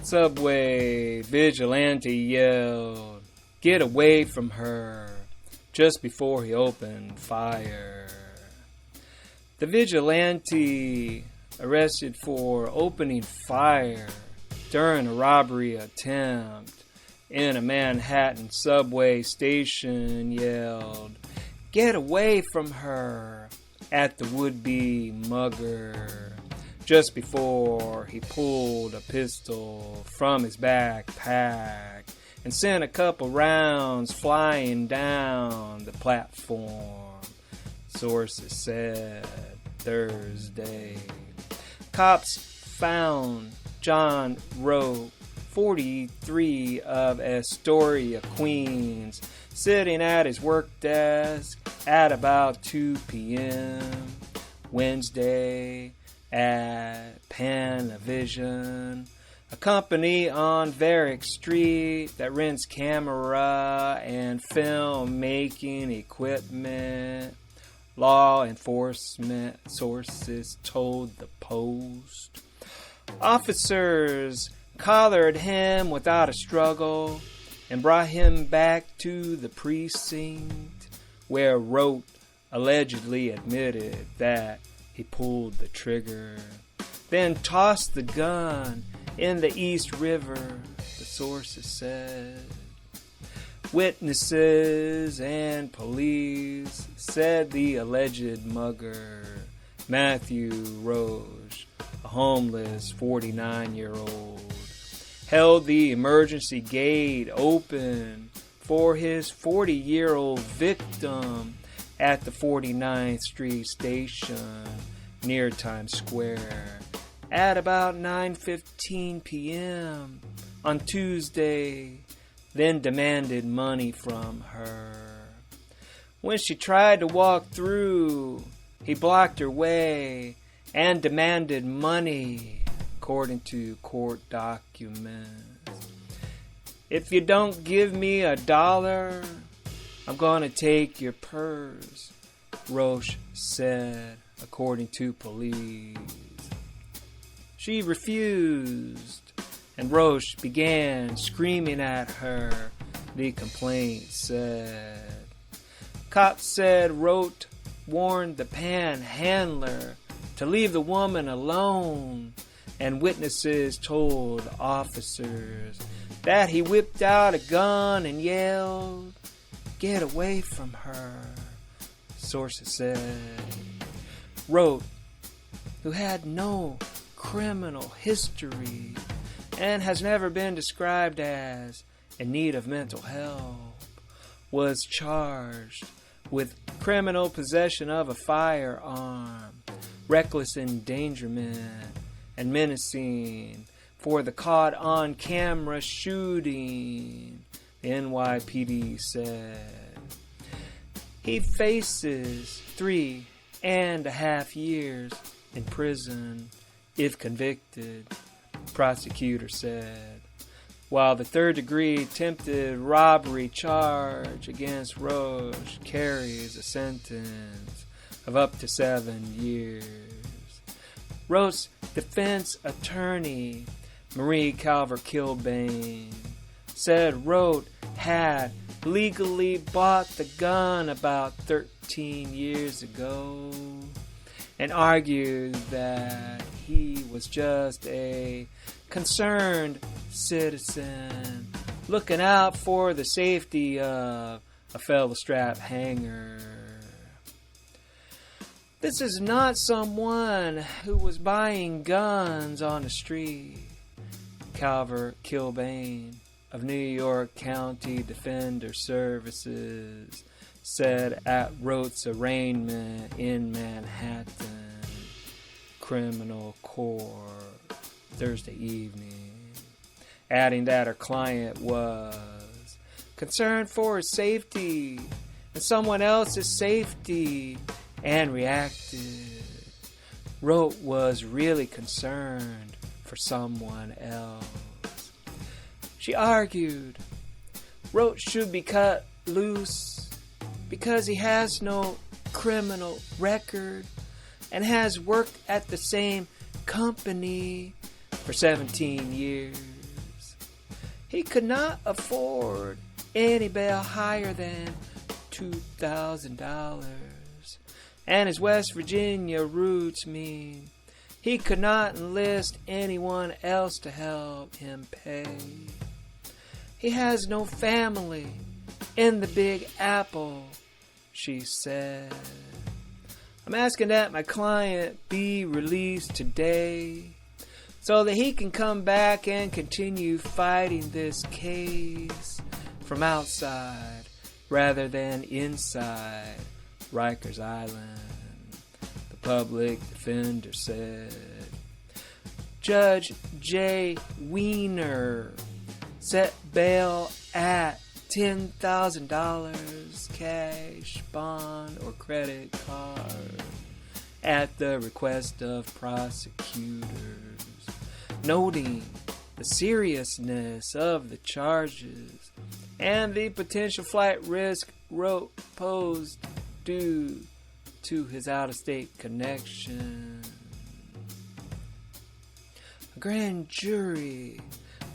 Subway Vigilante yelled, "Get away from her," just before he opened fire. The Vigilante, arrested for opening fire during a robbery attempt in a Manhattan subway station, yelled, "Get away from her," at the would-be mugger, just before he pulled a pistol from his backpack and sent a couple rounds flying down the platform, sources said Thursday. Cops found John Rote, 43, of Astoria, Queens, sitting at his work desk at about 2 p.m. Wednesday at Panavision, a company on Varick Street that rents camera and film-making equipment, law enforcement sources told the Post. Officers collared him without a struggle and brought him back to the precinct, where Rote allegedly admitted that he pulled the trigger, then tossed the gun in the East River, the sources said. Witnesses and police said the alleged mugger, Matthew Roche, a homeless 49-year-old, held the emergency gate open for his 40-year-old victim at the 49th Street station near Times Square at about 9:15 p.m. on Tuesday, then demanded money from her. When she tried to walk through, he blocked her way and demanded money, according to court documents. "If you don't give me $1, I'm going to take your purse," Roche said, according to police. She refused, and Roche began screaming at her, the complaint said. Cops said Rote warned the panhandler to leave the woman alone, and witnesses told officers that he whipped out a gun and yelled, "Get away from her," sources said. Rote, who had no criminal history and has never been described as in need of mental help, was charged with criminal possession of a firearm, reckless endangerment, and menacing for the caught-on-camera shooting, the NYPD said. He faces 3.5 years in prison if convicted, prosecutor said, while the third-degree attempted robbery charge against Roche carries a sentence of up to 7 years. Roche's defense attorney, Marie Calvert-Kilbane, said Rote had legally bought the gun about 13 years ago and argued that he was just a concerned citizen looking out for the safety of a fellow strap hanger. This is not someone who was buying guns on the street, Calvert-Kilbane of New York County Defender Services said at Rote's arraignment in Manhattan Criminal Court Thursday evening, adding that her client was concerned for his safety and someone else's safety and reacted. Rote was really concerned for someone else. She argued Rote should be cut loose because he has no criminal record and has worked at the same company for 17 years. he could not afford any bail higher than $2,000. And his West Virginia roots mean he could not enlist anyone else to help him pay. He has no family in the Big Apple, she said. I'm asking that my client be released today so that he can come back and continue fighting this case from outside rather than inside Rikers Island, the public defender said. Judge J. Wiener set bail at $10,000 cash, bond, or credit card at the request of prosecutors, noting the seriousness of the charges and the potential flight risk Roat posed due to his out-of-state connection. A grand jury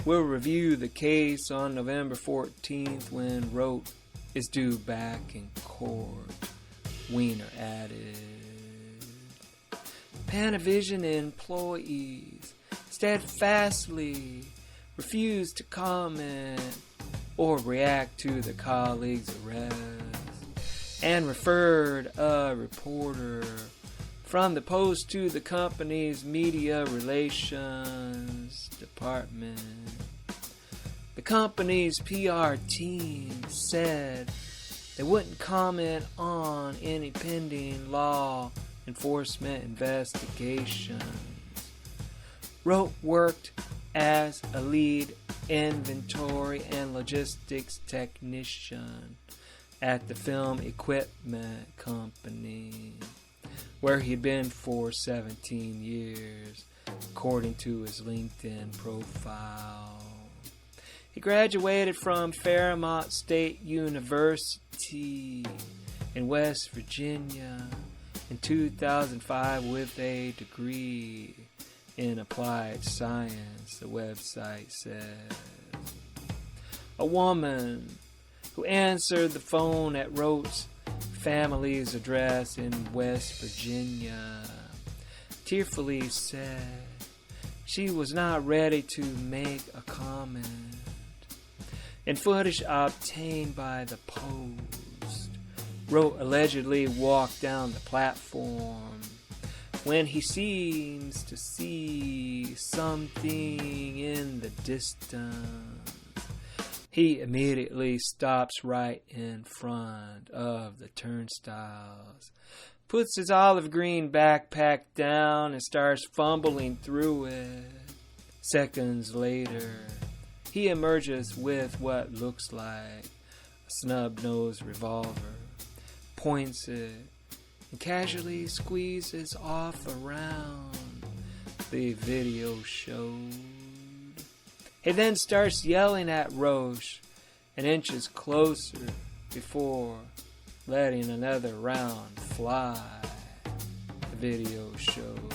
will review the case on November 14th when Roat is due back in court, Wiener added. Panavision employees steadfastly refused to comment or react to the colleague's arrest and referred a reporter from the Post to the company's media relations department. The company's PR team said they wouldn't comment on any pending law enforcement investigations. Roat worked as a lead inventory and logistics technician at the film equipment company, where he'd been for 17 years, according to his LinkedIn profile. He graduated from Fairmont State University in West Virginia in 2005 with a degree in applied science, the website says. A woman who answered the phone at Roat's family's address in West Virginia tearfully said she was not ready to make a comment. In footage obtained by the Post, Roat allegedly walked down the platform when he seems to see something in the distance. He immediately stops right in front of the turnstiles, puts his olive green backpack down, and starts fumbling through it. Seconds later, he emerges with what looks like a snub-nosed revolver, points it, and casually squeezes off around, the video showed. He then starts yelling at Roche and inches closer before letting another round fly, the video showed.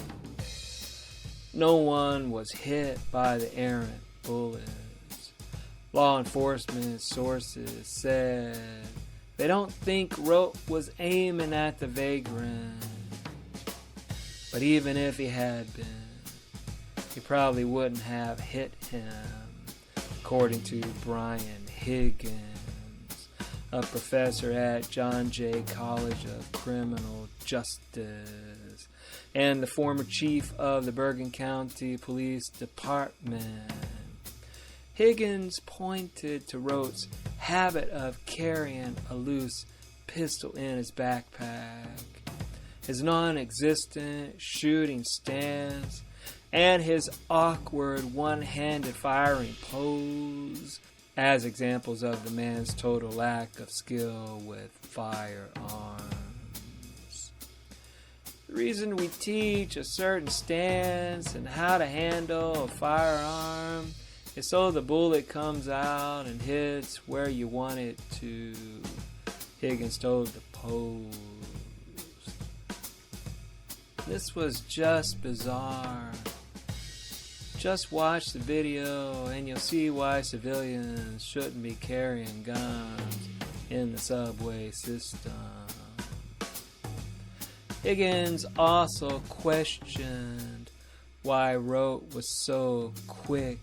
No one was hit by the errant bullets. Law enforcement sources said they don't think Roat was aiming at the vagrant. But even if he had been, he probably wouldn't have hit him, according to Brian Higgins, a professor at John Jay College of Criminal Justice and the former chief of the Bergen County Police Department. Higgins pointed to Roat's habit of carrying a loose pistol in his backpack, his non-existent shooting stance, and his awkward one-handed firing pose as examples of the man's total lack of skill with firearms. The reason we teach a certain stance and how to handle a firearm is so the bullet comes out and hits where you want it to, Higgins told the Post. This was just bizarre. Just watch the video and you'll see why civilians shouldn't be carrying guns in the subway system. Higgins also questioned why Rote was so quick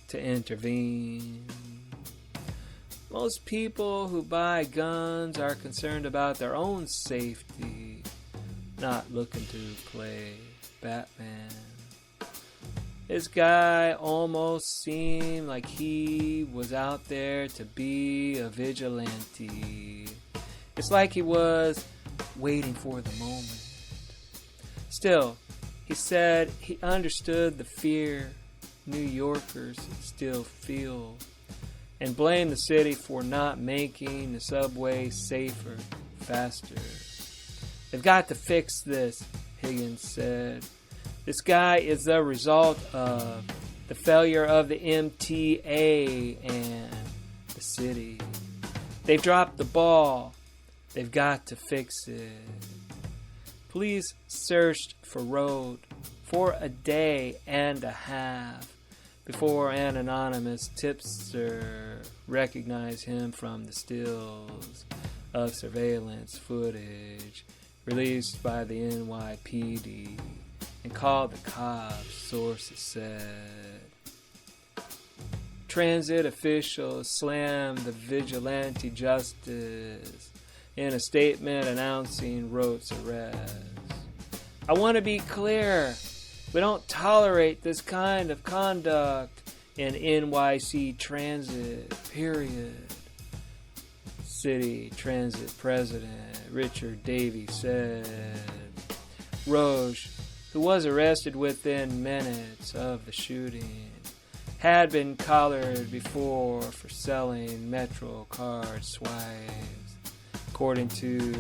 to intervene. Most people who buy guns are concerned about their own safety, not looking to play Batman. This guy almost seemed like he was out there to be a vigilante. It's like he was waiting for the moment. Still, he said he understood the fear New Yorkers still feel and blamed the city for not making the subway safer, faster. They've got to fix this, Higgins said. This guy is the result of the failure of the MTA and the city. They've dropped the ball. They've got to fix it. Police searched for Rote for a day and a half before an anonymous tipster recognized him from the stills of surveillance footage released by the NYPD and called the cops, sources said. Transit officials slammed the vigilante justice in a statement announcing Rote's arrest. I want to be clear. We don't tolerate this kind of conduct in NYC Transit, period. City Transit President Richard Davey said. Roche, who was arrested within minutes of the shooting, had been collared before for selling Metro card swipes, according to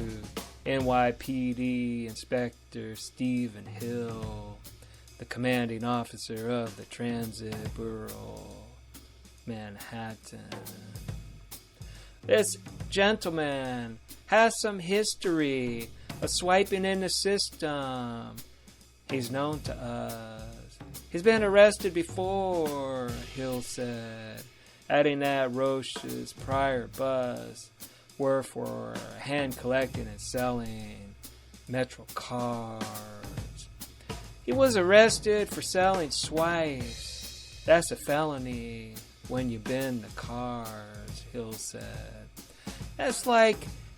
NYPD Inspector Stephen Hill, the commanding officer of the Transit Bureau, Manhattan. This gentleman has some history of swiping in the system. He's known to us. He's been arrested before, Hill said, adding that Roche's prior busts were for hand collecting and selling Metro cards. He was arrested for selling swipes. That's a felony when you bend the cards, Hill said. That's like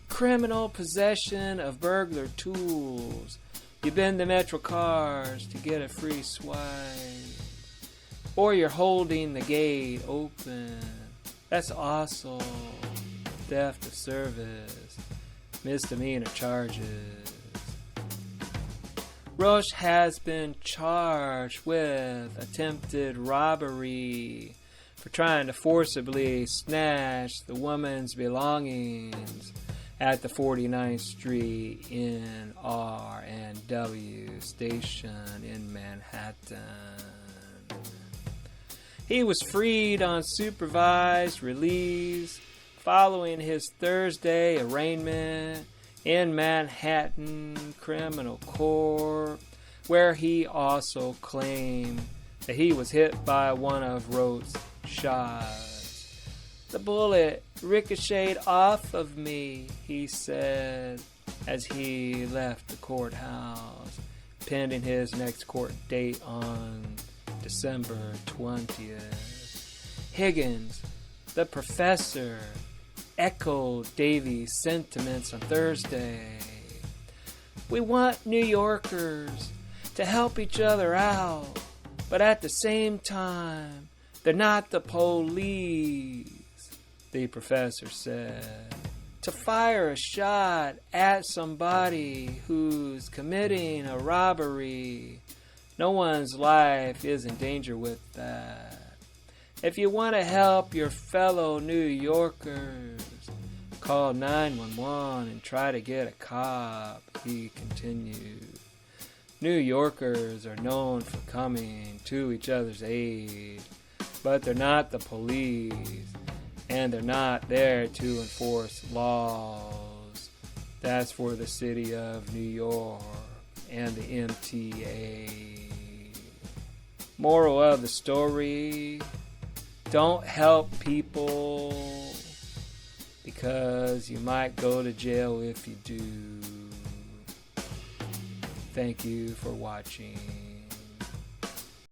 criminal possession of burglar tools. You bend the Metro cards to get a free swipe. Or you're holding the gate open. That's also theft of service. Misdemeanor charges. Roche has been charged with attempted robbery for trying to forcibly snatch the woman's belongings at the 49th Street NR&W station in Manhattan. He was freed on supervised release following his Thursday arraignment in Manhattan Criminal Court, where he also claimed that he was hit by one of Rote's shots. The bullet ricocheted off of me, he said, as he left the courthouse, pending his next court date on December 20th. Higgins, the professor, echoed Davies' sentiments on Thursday. We want New Yorkers to help each other out, but at the same time, they're not the police, the professor said. To fire a shot at somebody who's committing a robbery, no one's life is in danger with that. If you want to help your fellow New Yorkers, call 911 and try to get a cop, he continued. New Yorkers are known for coming to each other's aid, but they're not the police, and they're not there to enforce laws. That's for the city of New York and the MTA. Moral of the story: don't help people because you might go to jail if you do. Thank you for watching.